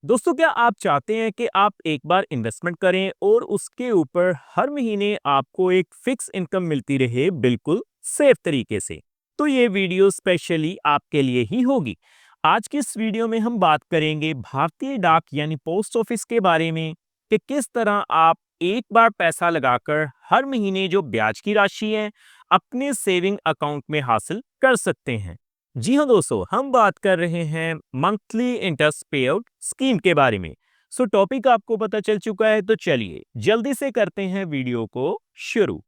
दोस्तों, क्या आप चाहते हैं कि आप एक बार इन्वेस्टमेंट करें और उसके ऊपर हर महीने आपको एक फिक्स इनकम मिलती रहे बिल्कुल सेफ तरीके से? तो ये वीडियो स्पेशली आपके लिए ही होगी। आज की इस वीडियो में हम बात करेंगे भारतीय डाक यानी पोस्ट ऑफिस के बारे में कि किस तरह आप एक बार पैसा लगाकर हर महीने जो ब्याज की राशि है अपने सेविंग अकाउंट में हासिल कर सकते हैं। जी हाँ दोस्तों, हम बात कर रहे हैं मंथली इंटरेस्ट पे आउट स्कीम के बारे में। सो टॉपिक आपको पता चल चुका है, तो चलिए जल्दी से करते हैं वीडियो को शुरू।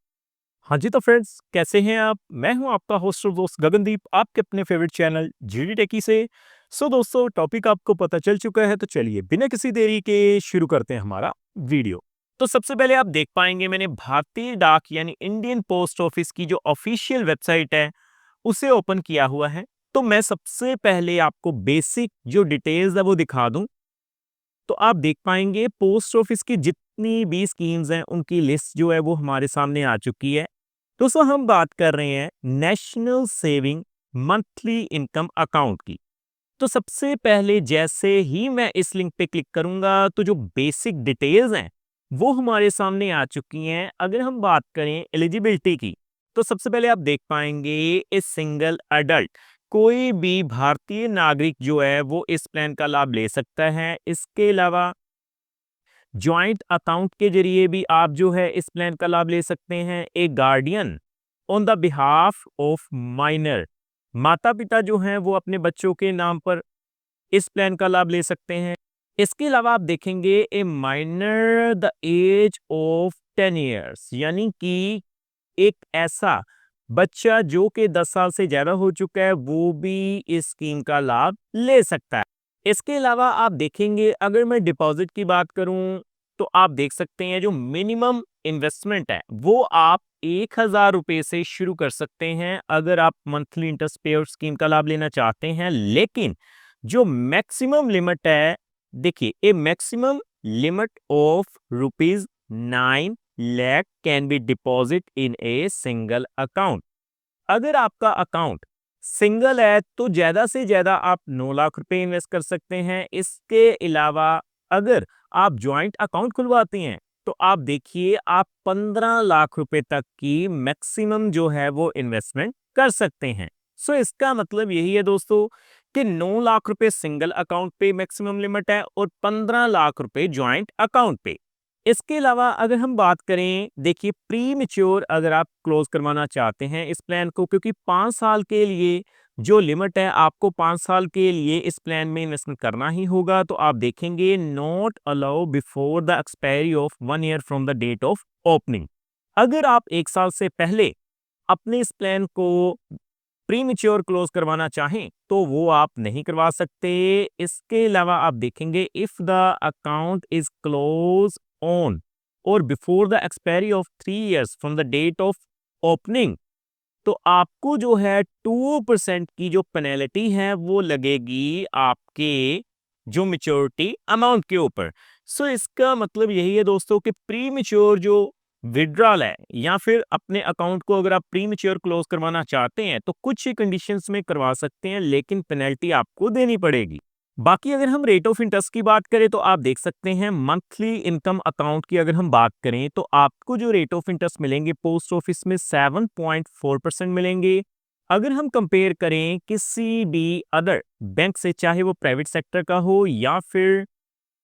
हाँ जी, तो फ्रेंड्स कैसे हैं आप? मैं हूं आपका होस्ट और दोस्त गगनदीप, आपके अपने फेवरेट चैनल जीडी टेकी से। सो दोस्तों, टॉपिक आपको पता चल चुका है, तो चलिए बिना किसी देरी के शुरू करते हैं हमारा वीडियो। तो सबसे पहले आप देख पाएंगे मैंने भारतीय डाक यानी इंडियन पोस्ट ऑफिस की जो ऑफिशियल वेबसाइट है उसे ओपन किया हुआ है। तो मैं सबसे पहले आपको बेसिक जो डिटेल्स है वो दिखा दूं। तो आप देख पाएंगे पोस्ट ऑफिस की जितनी भी स्कीम्स हैं उनकी लिस्ट जो है वो हमारे सामने आ चुकी है। दोस्तों, हम बात कर रहे हैं national saving monthly income account की। तो सबसे पहले जैसे ही मैं इस लिंक पे क्लिक करूंगा तो जो बेसिक डिटेल्स हैं वो हमारे सामने आ चुकी हैं। अगर हम बात करें एलिजिबिलिटी की, तो सबसे पहले आप देख पाएंगे ए सिंगल अडल्ट, कोई भी भारतीय नागरिक जो है वो इस प्लान का लाभ ले सकता है। इसके अलावा ज्वाइंट अकाउंट के जरिए भी आप जो है इस प्लान का लाभ ले सकते हैं। एक guardian on the behalf of minor, माता पिता जो हैं वो अपने बच्चों के नाम पर इस प्लान का लाभ ले सकते हैं। इसके अलावा आप देखेंगे a minor the age of 10 years, यानी कि एक ऐसा बच्चा जो कि 10 साल से ज्यादा हो चुका है वो भी इस स्कीम का लाभ ले सकता है। इसके अलावा आप देखेंगे अगर मैं डिपॉजिट की बात करूं तो आप देख सकते हैं जो मिनिमम इन्वेस्टमेंट है वो आप 1,000 रुपए से शुरू कर सकते हैं अगर आप मंथली इंटरेस्ट पे स्कीम का लाभ लेना चाहते हैं। लेकिन जो मैक्सिमम लिमिट है, देखिए a maximum limit of ₹9 lakh can be deposit in a single account. अगर आपका अकाउंट सिंगल है तो ज्यादा से ज्यादा आप 9 लाख रुपए इन्वेस्ट कर सकते हैं। इसके अलावा अगर आप ज्वाइंट अकाउंट खुलवाती हैं तो आप देखिए आप 15 लाख रुपए तक की मैक्सिमम जो है वो इन्वेस्टमेंट कर सकते हैं। सो इसका मतलब यही है दोस्तों कि 9 लाख रुपए सिंगल अकाउंट पे मैक्सिमम लिमिट है और 15 लाख रुपए ज्वाइंट अकाउंट पे। इसके अलावा अगर हम बात करें, देखिए प्री मेच्योर अगर आप क्लोज करवाना चाहते हैं इस प्लान को, क्योंकि 5 साल के लिए जो लिमिट है आपको 5 साल के लिए इस प्लान में इन्वेस्टमेंट करना ही होगा। तो आप देखेंगे not allow before the expiry of 1 year from the date of opening. अगर आप 1 साल से पहले अपने इस प्लान को प्री मेच्योर क्लोज करवाना चाहें तो वो आप नहीं करवा सकते। इसके अलावा आप देखेंगे if the account is close on or before the expiry of 3 years from the date of opening, तो आपको जो है 2% की जो पेनल्टी है वो लगेगी आपके जो मेच्योरिटी अमाउंट के ऊपर। सो इसका मतलब यही है दोस्तों कि प्री मेच्योर जो विड्रॉल है या फिर अपने अकाउंट को अगर आप प्री मेच्योर क्लोज करवाना चाहते हैं तो कुछ ही कंडीशंस में करवा सकते हैं, लेकिन पेनल्टी आपको देनी पड़ेगी। बाकी अगर हम रेट ऑफ इंटरेस्ट की बात करें तो आप देख सकते हैं मंथली इनकम अकाउंट की अगर हम बात करें तो आपको जो रेट ऑफ इंटरेस्ट मिलेंगे पोस्ट ऑफिस में 7.4% मिलेंगे। अगर हम कंपेयर करें किसी भी अदर बैंक से, चाहे वो प्राइवेट सेक्टर का हो या फिर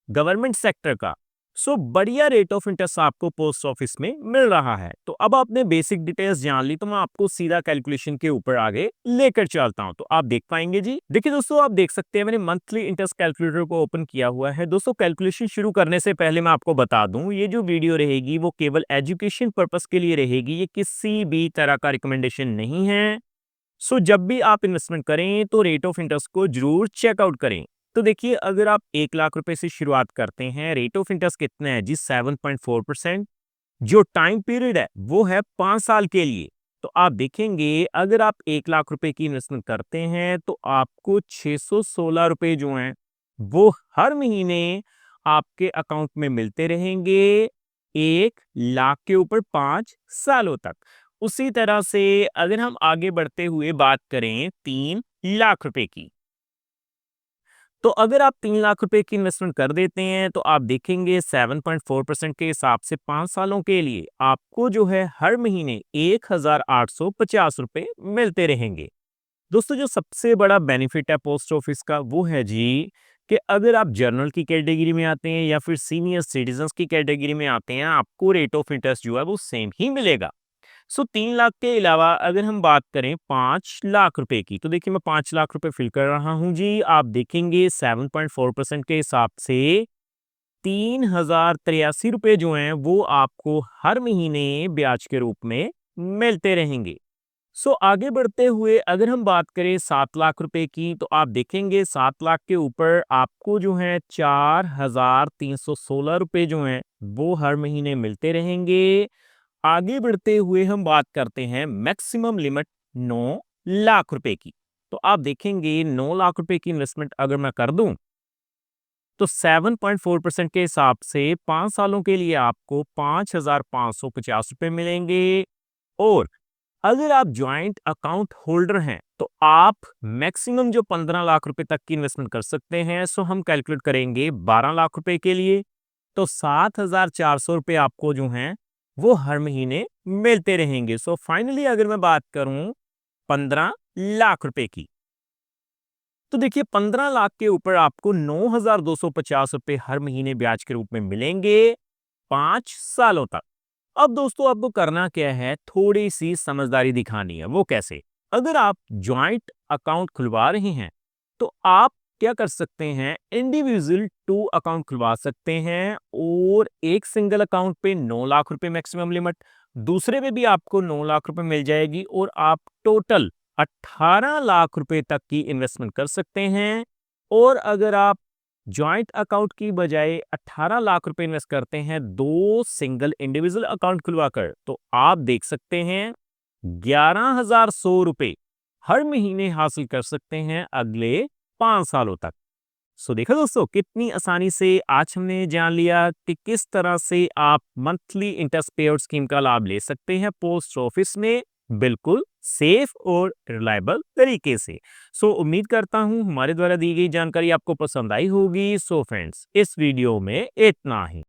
गवर्नमेंट सेक्टर का, सो बढ़िया रेट ऑफ इंटरेस्ट आपको पोस्ट ऑफिस में मिल रहा है। तो अब आपने बेसिक डिटेल्स जान ली तो मैं आपको सीधा कैलकुलेशन के ऊपर आगे लेकर चलता हूं। तो आप देख पाएंगे जी, देखिए दोस्तों, आप देख सकते हैं मैंने मंथली इंटरेस्ट कैलकुलेटर को ओपन किया हुआ है। दोस्तों, कैलकुलेशन शुरू करने से पहले मैं आपको बता दूं ये जो वीडियो रहेगी वो केवल एजुकेशन पर्पस के लिए रहेगी, ये किसी भी तरह का रिकमेंडेशन नहीं है। सो जब भी आप इन्वेस्टमेंट करें तो रेट ऑफ इंटरेस्ट को जरूर चेकआउट करें। तो देखिए अगर आप 1 लाख रुपए से शुरुआत करते हैं, रेट ऑफ इंटरेस्ट कितना है जी 7.4%। जो टाइम पीरियड है वो है 5 साल के लिए। तो आप देखेंगे अगर आप 1 लाख रुपए की इन्वेस्टमेंट करते हैं तो आपको 616 रुपए जो हैं वो हर महीने आपके अकाउंट में मिलते रहेंगे 1 लाख के ऊपर 5 सालों तक। उसी तरह से अगर हम आगे बढ़ते हुए बात करें 3 लाख रुपए की, तो अगर आप 3 लाख रुपए की इन्वेस्टमेंट कर देते हैं तो आप देखेंगे 7.4% के हिसाब से 5 सालों के लिए आपको जो है हर महीने 1,850 रुपए मिलते रहेंगे। दोस्तों, जो सबसे बड़ा बेनिफिट है पोस्ट ऑफिस का वो है जी कि अगर आप जर्नल की कैटेगरी में आते हैं या फिर सीनियर सिटीजन्स की कैटेगरी में आते हैं, आपको रेट ऑफ इंटरेस्ट जो है वो सेम ही मिलेगा। सो 3 लाख के अलावा अगर हम बात करें 5 लाख रुपए की, तो देखिए मैं 5 लाख रुपए फिल कर रहा हूं जी। आप देखेंगे 7.4% के हिसाब से 3,083 रुपए जो हैं वो आपको हर महीने ब्याज के रूप में मिलते रहेंगे। सो आगे बढ़ते हुए अगर हम बात करें 7 लाख रुपए की, तो आप देखेंगे 7 लाख के ऊपर आपको जो है 4,316 रुपए जो हैं वो हर महीने मिलते रहेंगे। आगे बढ़ते हुए हम बात करते हैं मैक्सिमम लिमिट 9 लाख रुपए की। तो आप देखेंगे 9 लाख रुपए की इन्वेस्टमेंट अगर मैं कर दूं तो 7.4% के हिसाब से 5 सालों के लिए आपको 5,550 रुपए मिलेंगे। और अगर आप ज्वाइंट अकाउंट होल्डर हैं तो आप मैक्सिमम जो 15 लाख रुपए तक की इन्वेस्टमेंट कर सकते हैं। सो हम कैलकुलेट करेंगे 12 लाख रुपए के लिए, तो 7,400 रुपए आपको जो हैं वो हर महीने मिलते रहेंगे। सो फाइनली अगर मैं बात करूं 15 लाख रुपए की, तो देखिए 15 लाख के ऊपर आपको 9,250 रुपए हर महीने ब्याज के रूप में मिलेंगे 5 सालों तक। अब दोस्तों आपको करना क्या है, थोड़ी सी समझदारी दिखानी है। वो कैसे? अगर आप ज्वाइंट अकाउंट खुलवा रहे हैं तो आप क्या कर सकते हैं, इंडिविजुअल 2 अकाउंट खुलवा सकते हैं और एक सिंगल अकाउंट पे 9 लाख रुपए मैक्सिमम लिमिट, दूसरे पे भी आपको 9 लाख रुपए मिल जाएगी और आप टोटल 18 लाख रुपए तक की इन्वेस्टमेंट कर सकते हैं। और अगर आप ज्वाइंट अकाउंट की बजाय 18 लाख रुपए इन्वेस्ट करते हैं 2 सिंगल इंडिविजुअल अकाउंट खुलवाकर, तो आप देख सकते हैं 11,100 रुपए हर महीने हासिल कर सकते हैं अगले 5 सालों तक। सो देखा दोस्तों, कितनी आसानी से आज हमने जान लिया कि किस तरह से आप मंथली इंटरेस्ट पेआउट स्कीम का लाभ ले सकते हैं पोस्ट ऑफिस में, बिल्कुल सेफ और रिलायबल तरीके से। सो उम्मीद करता हूं हमारे द्वारा दी गई जानकारी आपको पसंद आई होगी। सो फ्रेंड्स, इस वीडियो में इतना ही।